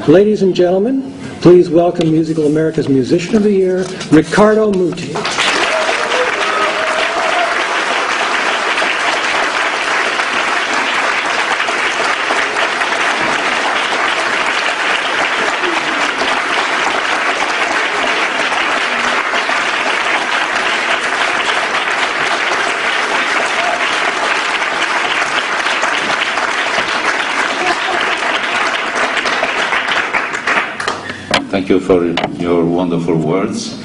Ladies and gentlemen, please welcome Musical America's Musician of the Year, Riccardo Muti. Thank you for your wonderful words.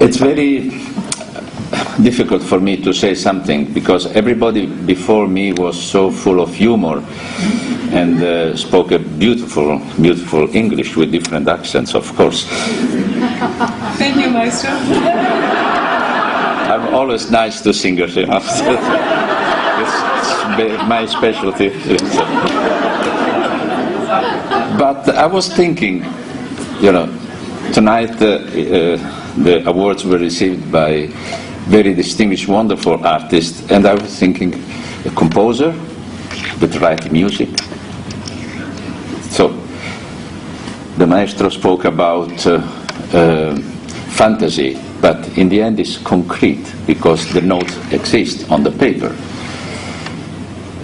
It's very difficult for me to say something because everybody before me was so full of humor and spoke a beautiful, beautiful English with different accents, of course. Thank you, Maestro. I'm always nice to singers, you know. It's my specialty. But I was thinking, you know, tonight the awards were received by very distinguished, wonderful artists, and I was thinking, a composer with writing music. So, the maestro spoke about fantasy, but in the end it's concrete, because the notes exist on the paper.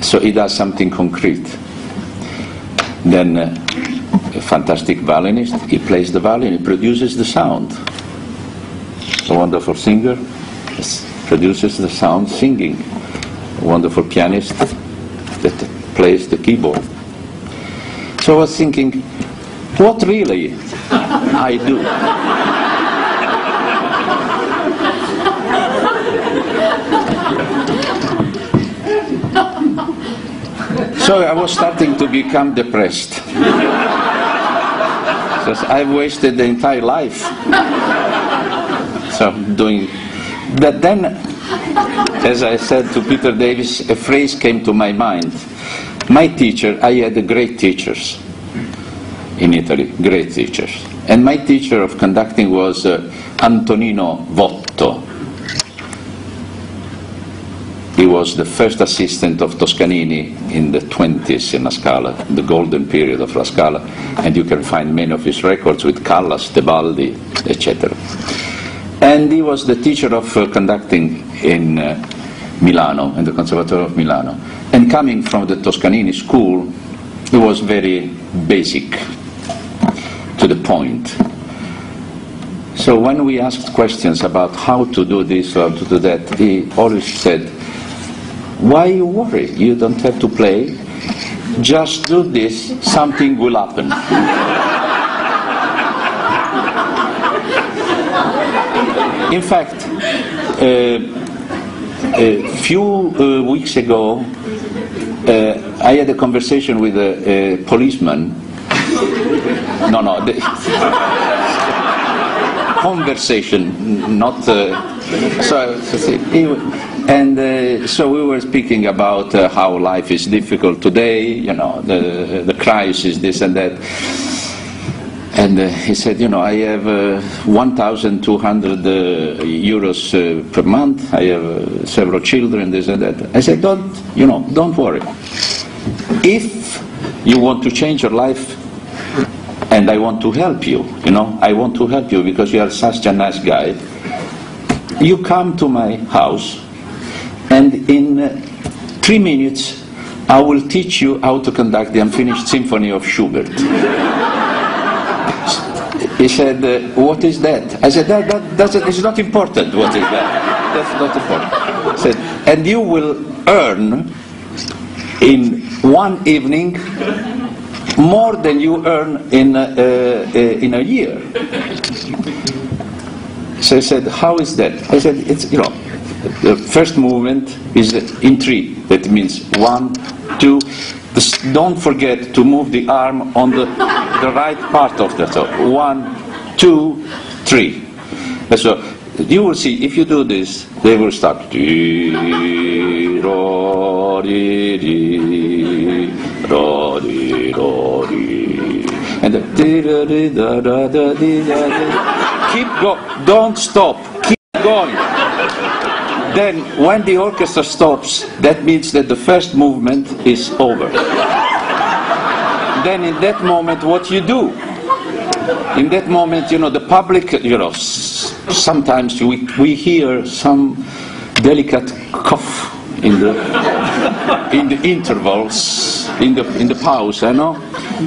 So he does something concrete. Then a fantastic violinist, he plays the violin, he produces the sound. A wonderful singer produces the sound singing. A wonderful pianist that plays the keyboard. So I was thinking, what really I do? So I was starting to become depressed. Because I've wasted the entire life. So doing. But then, as I said to Peter Davis, a phrase came to my mind. My teacher, I had great teachers in Italy, great teachers. And my teacher of conducting was Antonino Votto. He was the first assistant of Toscanini in the 20s in La Scala, the golden period of La Scala, and you can find many of his records with Callas, Tebaldi, etc. And he was the teacher of conducting in Milano, in the Conservatory of Milano. And coming from the Toscanini school, he was very basic, to the point. So when we asked questions about how to do this or how to do that, he always said, why you worry? You don't have to play. Just do this, something will happen. In fact, a few weeks ago, I had a conversation with a policeman. Conversation, not. So we were speaking about how life is difficult today, you know, the crisis, this and that. And he said, you know, I have 1,200 euros per month. I have several children, this and that. I said, don't worry. If you want to change your life, and I want to help you, you know, I want to help you because you are such a nice guy. You come to my house, and in 3 minutes, I will teach you how to conduct the Unfinished Symphony of Schubert. He said, what is that? I said, it's not important, what is that? That's not important. He said, and you will earn in one evening more than you earn in a year. So I said, how is that? I said, it's, you know, the first movement is in 3. That means 1, 2. Don't forget to move the arm on the right part of the top. 1, 2, 3. And so you will see, if you do this, they will start. And keep going, don't stop, keep going. Then when the orchestra stops, that means that the first movement is over. then in that moment, what you do? In that moment, you know, the public, you know, sometimes we hear some delicate cough in the intervals, in the pause, you know.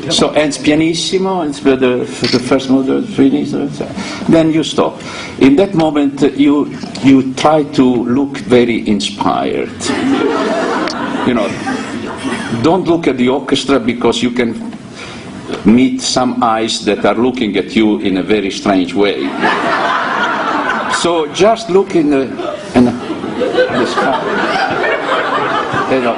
So ends pianissimo, and the first movement finissimo. Then you stop. In that moment, you try to look very inspired. You know, don't look at the orchestra, because you can meet some eyes that are looking at you in a very strange way. So just look in the sky. You know,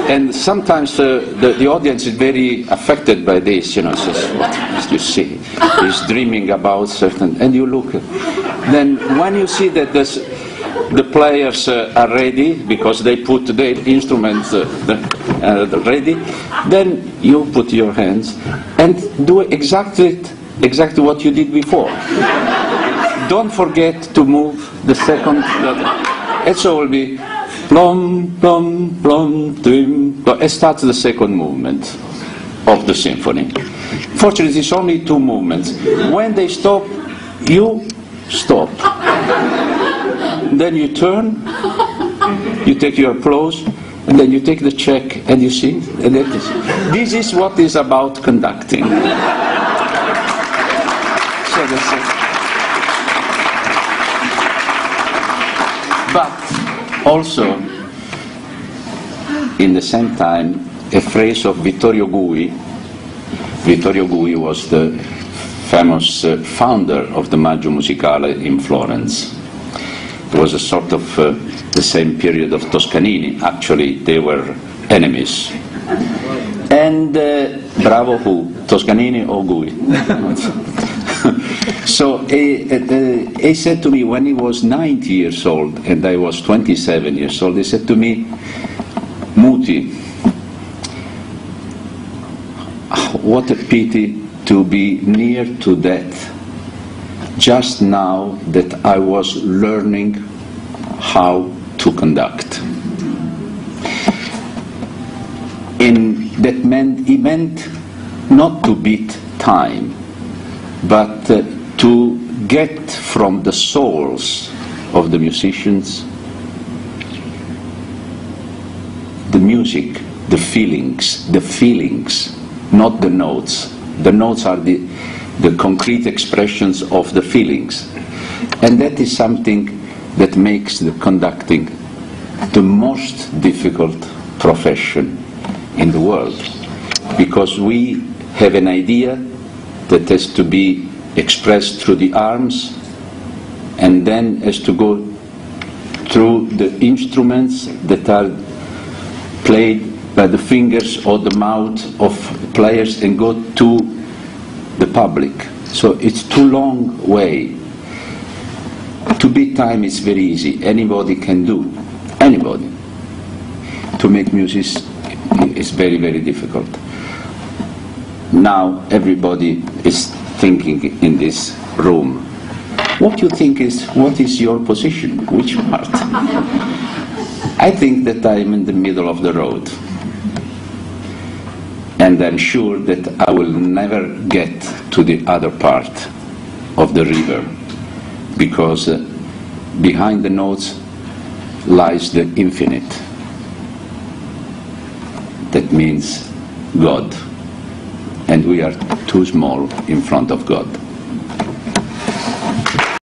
and sometimes the audience is very affected by this. You know, says, what you see? He's dreaming about certain, and you look. Then when you see that the players are ready, because they put their instruments ready, then you put your hands and do exactly what you did before. Don't forget to move the second. And so it will be plum, plum, plum, tim. It starts the second movement of the symphony. Fortunately, it's only two movements. When they stop, you stop. Then you turn, you take your applause, and then you take the check and you sing. And this is what is about conducting. So that's it. But also, in the same time, a phrase of Vittorio Gui. Vittorio Gui was the famous founder of the Maggio Musicale in Florence. It was a sort of the same period of Toscanini. Actually, they were enemies. And bravo who? Toscanini or Gui? So he said to me when he was 90 years old and I was 27 years old, he said to me, Muti, what a pity to be near to death just now that I was learning how to conduct. He meant not to beat time, but to get from the souls of the musicians the music, the feelings, not the notes. The notes are the concrete expressions of the feelings. And that is something that makes the conducting the most difficult profession in the world. Because we have an idea that has to be expressed through the arms and then has to go through the instruments that are played by the fingers or the mouth of players and go to the public. So it's too long way. To beat time is very easy. Anybody can do. Anybody. To make music is very, very difficult. Now everybody is thinking in this room, what do you think is, what is your position? Which part? I think that I'm in the middle of the road. And I'm sure that I will never get to the other part of the river, because behind the notes lies the infinite. That means God. And we are too small in front of God.